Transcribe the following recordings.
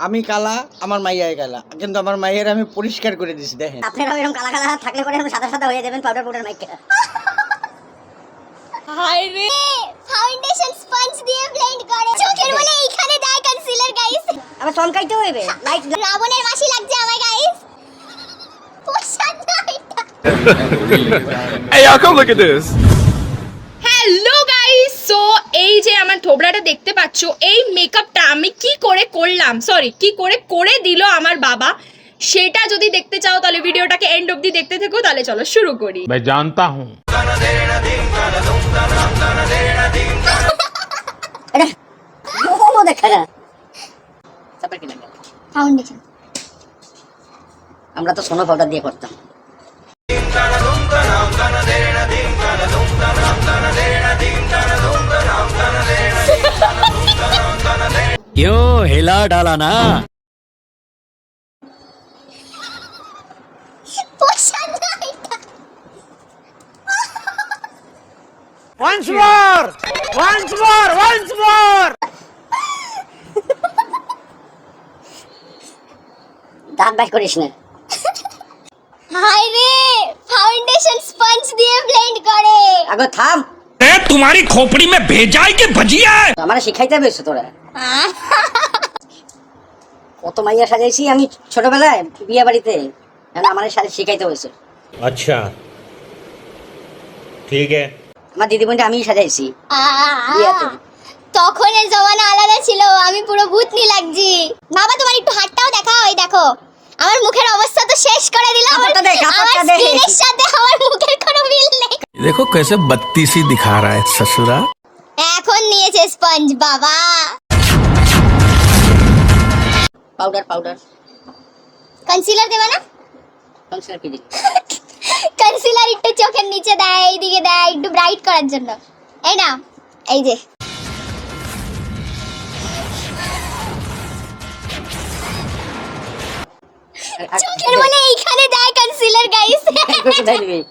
আমি কালা, আমার মাইয়াই কালা, কিন্তু আমার মাইয়ের আমি পরিষ্কার করে দিছি। দেখেন আপনারাও এরকম কালা কালা থাকলে পরে সাদা সাদা হয়ে যাবেন পাউডার পাউডার মাইকে। হাই রে, ফাউন্ডেশন স্পঞ্জ দিয়ে ব্লেন্ড করে চোখের বলে এইখানে দেয় কনসিলার গাইস। আবার চমকাইতে হইবে লাইট। রাবণের মাসি লাগছে আমায় গাইস। পোশাক না এটা। Hey y'all, come look at this. Hello guys, so এই যে আমার থোবড়াটা দেখতে পাচ্ছো, এই মেকআপটা আমি কি করে করলাম, সরি কি করে করে দিল আমার বাবা, সেটা যদি দেখতে চাও তাহলে ভিডিওটাকে এন্ড অবধি দেখতে থেকো। তাহলে চলো শুরু করি। मैं जानता हूँ। ও দেখা না তারপর কি লাগে ফাউন্ডেশন আমরা তো সোনো পাউডার দিয়ে করতাম। क्यों हिला डाला ना। পোশাক না এটা। Once more, once more, once more. দাঁত বাইর করিস না। হাই রে, ফাউন্ডেশন স্পঞ্জ দিয়ে ব্লেন্ড করে। আগে থাম। तुम्हारी खोपड़ी में भेजा है कि भजिया है? আমারে শিখাইতে হইছে তোরা। কত মাইয়া সাজাইছি আমি ছোটবেলায় বিয়ে বাড়িতে, আমারে সাথে শিখাইতে হয়েছে। अच्छा ठीक है। আমার দিদি বোনটা আমিই সাজাইছি বিয়েতে। তখন এর জমানা আলাদা ছিল, আমি পুরো ভূতনি লাগছি। বাবা তোমার একটু হাতটাও দেখাও, এই দেখো আমার মুখের অবস্থা তো শেষ করে দিল। আমার কাপড়টা দে, কাপড়টা দে। স্কিনের সাথে আমার মুখের কোনো মিল নেই। देखो कैसे बत्तीसी दिखा रहा है ससुरा। এখন নিয়েছে স্পঞ্জ বাবা। পাউডার পাউডার কনসিলার দেবা না? কনসিলার কি দিই? কনসিলার একটু চোখের নিচে দেয়, এইদিকে দেয় একটু ব্রাইট করার জন্য। এই না, এই যে চোখের বলে এইখানে দেয় কনসিলার গাইস। কোথায় দিবি?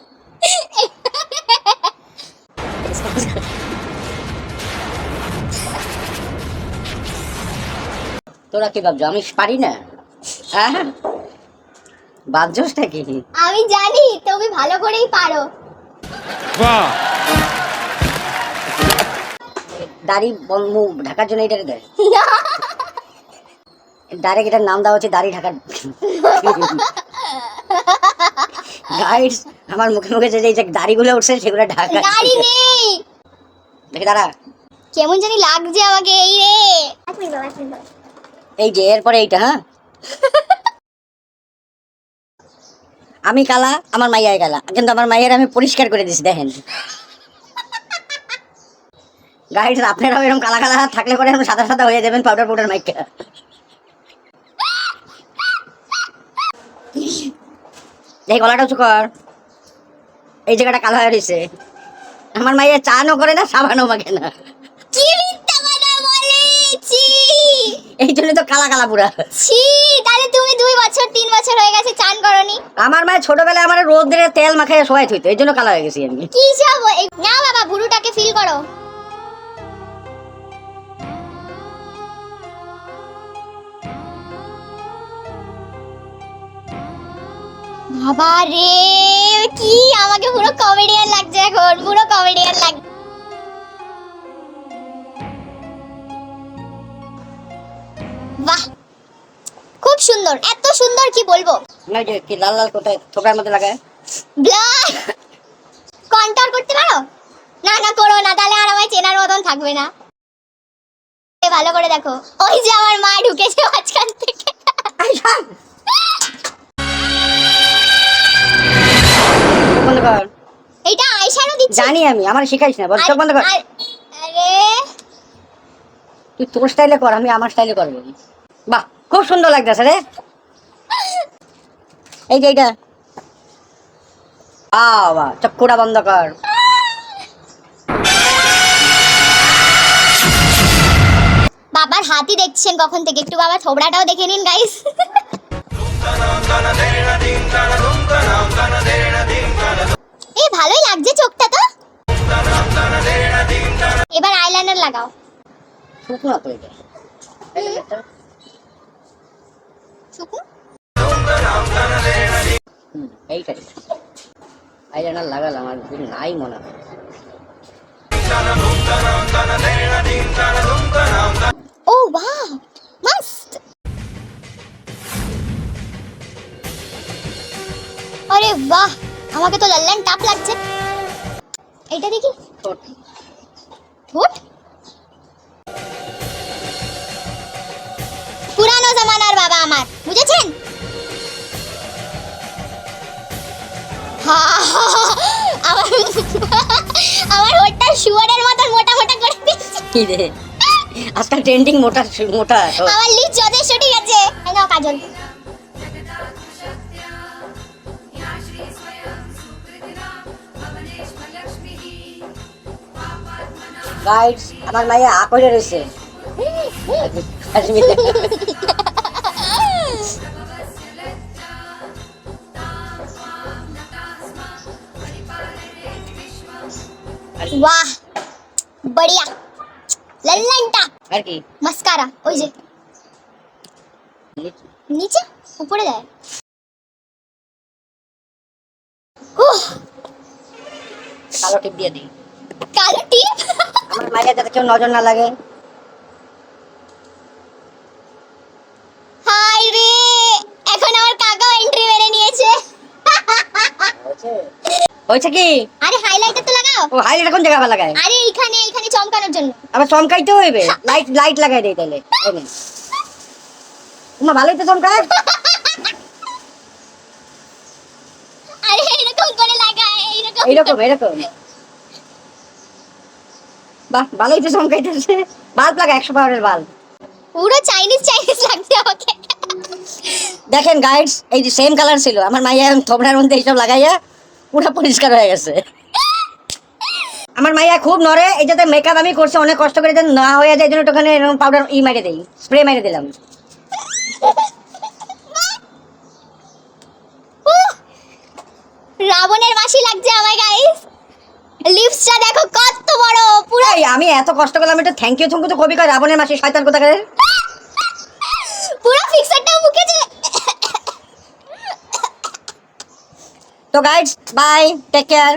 তোরা কি ভাবছো আমি পারি না? হ্যাঁ বাদজোসটা কি? আমি জানি তুমি ভালো করেই পারো। वाह। দাড়ি মুখ ঢাকার জন্য এটাকে দেয়। ডাইরেক্ট এটার নাম দেওয়া হচ্ছে দাড়ি ঢাকার। গাইস আমার মুখে মুখে যে দাড়িগুলো উঠছে সেগুলো ঢাকা। গাড়ি নেই দেখি দাঁড়া, কেমন জানি লাগছে আমাকে। এই রে, এই যে এরপরে এইটা। হ্যাঁ আমি কালা, আমার মাইয়াই কালা, কিন্তু আমার মাইয়ের আমি পরিষ্কার করে দিছি। দেখেন গাইস, আপনারাও এরকম কালা কালা থাকলে পরে সাদা সাদা হয়ে যাবেন পাউডার পাউডার মাইকে। এই গলাটা উঁচু কর, এই জায়গাটা কালো হয়ে রয়েছে। আমার মাইয়া চানও করে না, সাবানও মাখে না। কি মিথ্যা কথা বলেছি। এই জন্য তো কালা কালা পুরা। ছি, তাহলে তুমি 2 বছর 3 বছর হয়ে গেছে চান করনি? আমার মায়ের ছোটবেলায় আমার রোদ্রে তেল মাখায় শোয়াই থইতো, এই জন্য কালো হয়ে গেছি আমি। কি সব না বাবা, ভুরুটাকে ফিল করো। বাবা রে, কি আমাকে পুরো কমেডিয়ান লাগছে এখন, পুরো কমেডিয়ান লাগছে। বাহ, খুব সুন্দর, এত সুন্দর কি বলবো। না যে কি লাল লাল কোথায় থোকার মধ্যে লাগায়। ব্লাড কন্ট্রোল করতে পারো? না না করো না, তাহলে আর আমায় চেনার মতন থাকবে না। ভালো করে দেখো, ওই যে আমার মা ঢুকেছে মাঝখান থেকে। বন্ধ কর। এইটা আইশ্যাডো দিচ্ছি। জানি আমি, আমার শিখাইছ না, বল চোখ বন্ধ কর। আরে তুই তোর স্টাইলে কর, আমি আমার স্টাইলে করব। বাহ খুব সুন্দর লাগতেছে রে। এই যে এইটা বাহ, চক্ষুটা বন্ধ কর। বাবার হাতই দেখছেন কখন থেকে, একটু বাবার থোবড়াটাও দেখে নিন গাইস। এই ভালোই লাগছে চোখটা তো। এবার আইলাইনার লাগাও। শুকনো তো এটা। শুকনো এইটাই আইলাইনার লাগালাম আর কিছু নাই মনে হয়। ও বাহ মস্ত। আরে বাহ, আমাকে তো লাল্লান টাপ লাগছে। এটা দেখি ঠোঁট। ঠোঁট পুরানো জামানার বাবা আমার, বুঝেছেন? আমার আমার হোঁটটা শুয়োরের মতন মোটা মোটা করে দিচ্ছে। কি রে আজকাল ট্রেন্ডিং মোটা মোটা ঠোঁট। আমার লিপ যথেষ্ট ঠিক আছে। এই নাও কাজল। গাইস আমার মাইয়া আকরে রয়েছে। বাহ বড়িয়া লাল্লানটা। আর কি মাস্কারা ওই যে নিচে উপরে যায়। উহ, কালো টিপ দিয়ে দিই কালো টিপ। আমার মাইয়া যাতে কেউ নজর না লাগে। হাই রে, এখন আমার কাকাও এন্ট্রি মেরে নিয়েছে। হয়েছে কি? আরে হাইলাইটার তো লাগাও। ও হাইলাইট কোন জায়গায় লাগায়? আরে এইখানে এইখানে চমকানোর জন্য। আবার চমকাইতে হইবে। লাইট লাইট লাগাই দেই তাহলে। তোমার ভালোই তো চমকায়। আরে এরকম করে লাগায়, এইরকম এইরকম এরকম। বাহ ভালোই তো চমকাইতেছে। বাল্ব লাগা 100 পাওয়ারের বাল্ব। পুরো চাইনিজ চাইনিজ লাগছে আমাকে। দেখেন গাইডস এই যে সেম কালার ছিল আমার মাইয়া থোবড়ার মধ্যে এইসব লাগাইয়া পুরো পরিষ্কার হয়ে গেছে। আমার মাইয়া খুব নড়ে, এই যাতে মেকআপ আমি করছি অনেক কষ্ট করে যেন না হয়ে যায়, এই জন্য ওখানে এরকম পাউডার মেরে দিই, স্প্রে মেরে দিলাম। উহ, রাবণের মাসি লাগছে আমায় গাইস। লিপসটা দেখো কত বড়, পুরো এই আমি এত কষ্ট করলাম, একটু থ্যাংক ইউ থ্যাংক ইউ তো কবি কয় রাবণের মাসি শয়তান কোথাকার। পুরো ফিক্সারটা মুখে চলে। তো গাইডস বাই, টেক কেয়ার।